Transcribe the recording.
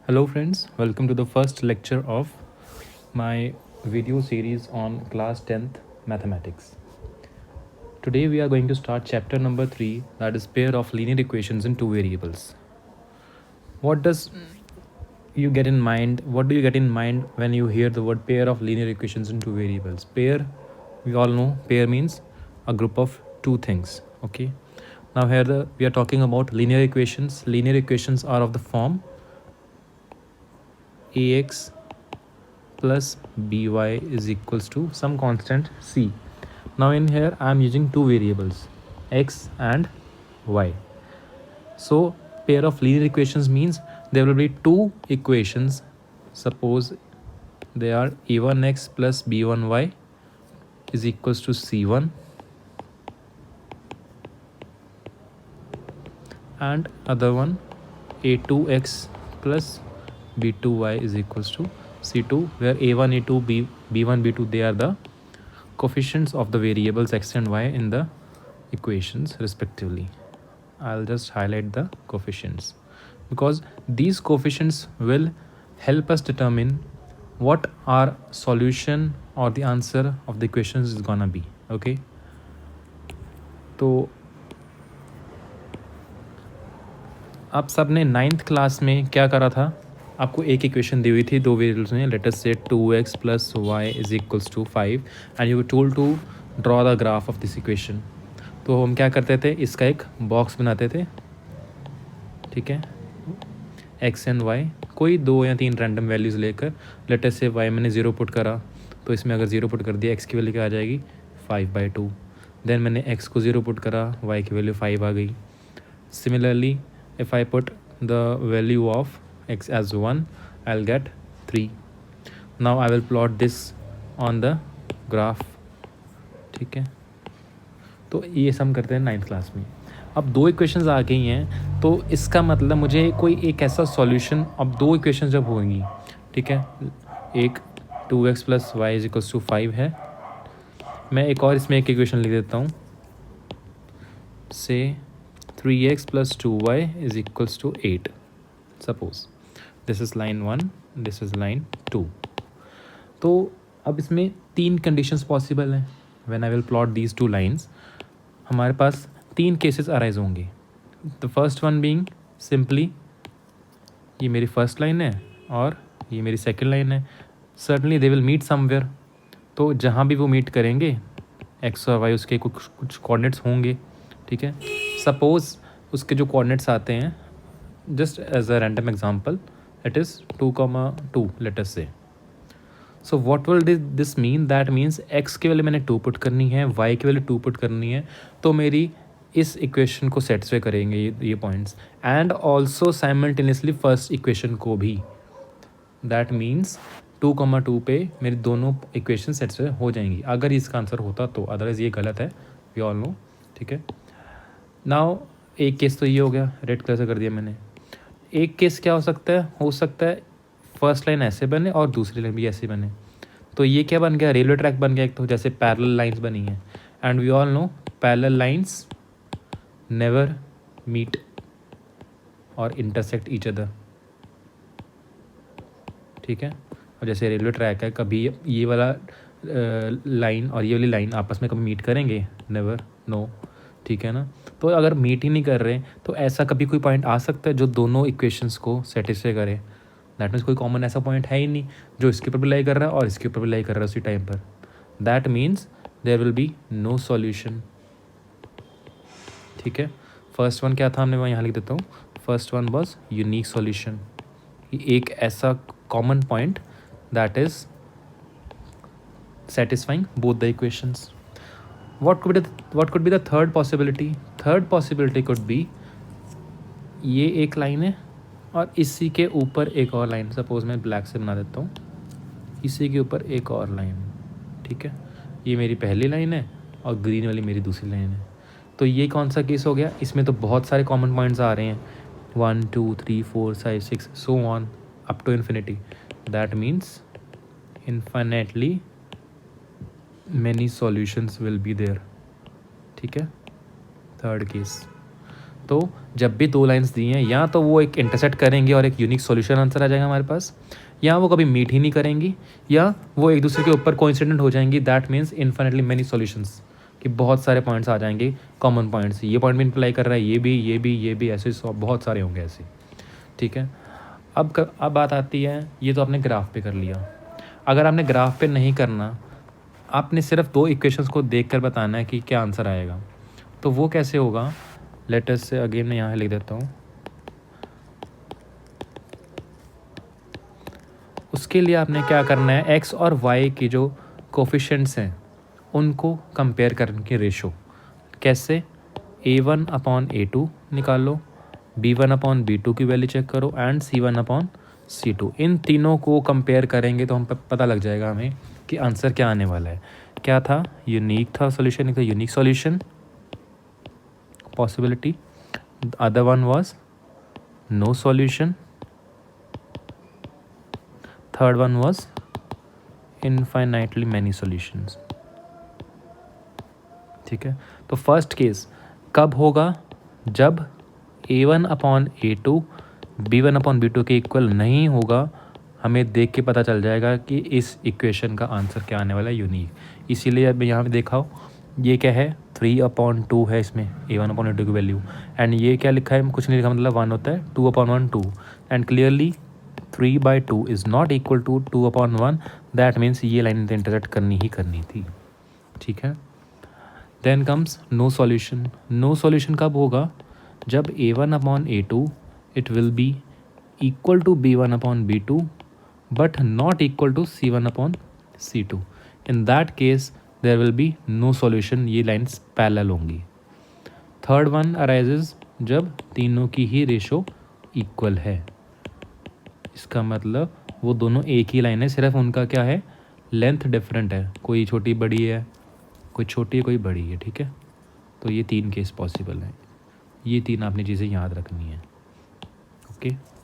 Hello friends, welcome to the first lecture of my video series on class 10th mathematics. Today we are going to start chapter number 3, that is pair of linear equations in two variables. What does you get in mind? What do you get in mind when you hear the word pair of linear equations in two variables? Pair, we all know pair means a group of two things, okay? Now here we are talking about linear equations. Linear equations are of the form ax plus by is equals to some constant c. Now in here I am using two variables x and y. So pair of linear equations means there will be two equations. Suppose they are a1x plus b1y is equals to c1 and other one a2x plus b2y is equals to c2, where a1 a2 b1 b2 they are the coefficients of the variables x and y in the equations respectively. I'll just highlight the coefficients because these coefficients will help us determine what our solution or the answer of the equations is gonna be. Okay, तो आप सब ने 9th class में क्या करा था? आपको एक इक्वेशन दी हुई थी दो वेरिएबल्स में, late us say 2x plus y is equals to 5 and you were told to draw the graph of this equation. तो हम क्या करते थे, इसका एक बॉक्स बनाते थे, ठीक है, एक्स एंड वाई कोई दो या तीन रैंडम वैल्यूज़ लेकर. लेट अस से वाई मैंने 0 पुट करा तो इसमें अगर 0 पुट कर दिया एक्स की वैल्यू क्या आ जाएगी 5/2. देन मैंने एक्स को 0 पुट करा, वाई की वैल्यू 5 आ गई. Similarly if I put the value of x as 1, I'll get 3. Now I will plot this on the graph. ठीक है, तो ये सम करते हैं 9th क्लास में. अब दो इक्वेशंस आ गई हैं तो इसका मतलब मुझे कोई एक ऐसा सॉल्यूशन, अब दो इक्वेशंस जब होंगी, ठीक है, एक 2x plus y is equals to 5 है. मैं एक और इसमें एक इक्वेशन लिख देता हूँ, से 3x plus 2y is equals to 8. Suppose this is line 1, this is line 2. तो अब इसमें तीन कंडीशंस पॉसिबल हैं. When I will plot these two lines हमारे पास तीन केसेस अराइज होंगे. The first one being simply ये मेरी फर्स्ट लाइन है और ये मेरी सेकंड लाइन है. Certainly they will meet somewhere. तो जहाँ भी वो मीट करेंगे एक्स और वाई उसके कुछ कोऑर्डिनेट्स होंगे, ठीक है. सपोज उसके जो कोऑर्डिनेट्स आते हैं, just as a random example, it is 2,2 let us say. So what will this mean? That means X की वैल्यू मैंने 2 पुट करनी है, वाई की वैल्यू 2 पुट करनी है, तो मेरी इस इक्वेशन को सेटिस्फाई करेंगे ये points, and also simultaneously first equation को भी. दैट मीन्स 2,2 पे मेरी दोनों इक्वेशन सेटिस्फाई हो जाएंगी अगर इसका आंसर होता तो. अदरवाइज़ ये गलत है, वी ऑल नो, ठीक है. नाउ एक केस तो ये हो गया, रेड कलर से कर दिया मैंने. एक केस क्या हो सकता है फर्स्ट लाइन ऐसे बने और दूसरी लाइन भी ऐसे बने. तो ये क्या बन गया, रेलवे ट्रैक बन गया एक, तो जैसे पैरेलल लाइंस बनी हैं, and we all know parallel lines never meet और इंटरसेक्ट ईच अदर, ठीक है. और जैसे रेलवे ट्रैक है, कभी ये वाला लाइन और ये वाली लाइन आपस में कभी मीट करेंगे, नेवर, नो, ठीक है ना. तो अगर मीट ही नहीं कर रहे तो ऐसा कभी कोई पॉइंट आ सकता है जो दोनों इक्वेशंस को सेटिस्फाई करे. दैट मीन्स कोई कॉमन ऐसा पॉइंट है ही नहीं जो इसके ऊपर भी लाई कर रहा है और इसके ऊपर भी लाई कर रहा है उसी टाइम पर. That means there will be no solution, ठीक है. फर्स्ट वन क्या था, हमने मैं यहाँ लिख देता हूँ. First one was unique solution, एक ऐसा common point that is satisfying both the equations. What could be the third possibility? Third possibility could be ये एक लाइन है और इसी के ऊपर एक और लाइन. सपोज मैं ब्लैक से बना देता हूँ, इसी के ऊपर एक और लाइन, ठीक है. ये मेरी पहली लाइन है और ग्रीन वाली मेरी दूसरी लाइन है. तो ये कौन सा केस हो गया, इसमें तो बहुत सारे कॉमन पॉइंट्स आ रहे हैं, 1 2 3 4 5 6 so on up to infinity. That means infinitely many solutions will be there, ठीक है. Third case. तो जब भी दो लाइंस दी हैं या तो वो एक इंटरसेक्ट करेंगे और एक यूनिक सॉल्यूशन आंसर आ जाएगा हमारे पास, या वो कभी मीट ही नहीं करेंगी, या वो एक दूसरे के ऊपर कोइंसिडेंट हो जाएंगी। That means infinitely many solutions, कि बहुत सारे पॉइंट्स आ जाएंगे कॉमन पॉइंट्स, ये पॉइंट भी इम्प्लाई कर रहा है, ये भी ऐसे बहुत सारे होंगे ऐसे। ठीक है, अब बात आती है, ये तो आपने ग्राफ पे कर लिया। अगर आपने ग्राफ पे नहीं करना, आपने सिर्फ दो इक्वेशंस को देख कर बताना है कि क्या आंसर आएगा, तो वो कैसे होगा? लेटस से अगेन मैं यहाँ लिख देता हूँ। उसके लिए आपने क्या करना है, एक्स और वाई की जो कोफिशेंट्स हैं उनको कंपेयर करने की रेशो। कैसे? A1/A2 निकाल लो, B1/B2 की वैल्यू चेक करो, एंड C1/C2। इन तीनों को कंपेयर करेंगे तो हम पता लग जाएगा हमें कि आंसर क्या आने वाला है। क्या था? यूनिक था सॉल्यूशन, एक था unique solution possibility, the other one was no solution, third one was infinitely many solutions। ठीक है, तो फर्स्ट केस कब होगा? जब A1/A2 B1/B2 के इक्वल नहीं होगा। हमें देख के पता चल जाएगा कि इस इक्वेशन का आंसर क्या आने वाला है, यूनिक। इसीलिए अब यहाँ पे देखा हो, ये क्या है, 3/2 है इसमें A1/A2 की वैल्यू, एंड ये क्या लिखा है, कुछ नहीं लिखा, मतलब 1 होता है, 2/1 2, and clearly 3/2 is not equal to 2/1। That means ये लाइन इंटरसेक्ट करनी ही करनी थी। ठीक है, then comes no solution. No solution कब होगा? जब A1/A2 it will be equal to B1/B2 but not equal to C1/C2। in that case there will be no solution, ये लाइन्स पैरेलल होंगी। थर्ड वन अराइजेज जब तीनों की ही ratio equal है। इसका मतलब वो दोनों एक ही लाइन है, सिर्फ उनका क्या है, लेंथ डिफरेंट है, कोई छोटी बड़ी है, कोई छोटी है, कोई बड़ी है। ठीक है, तो ये तीन केस पॉसिबल हैं। ये तीन आपने चीज़ें याद रखनी है। ओके।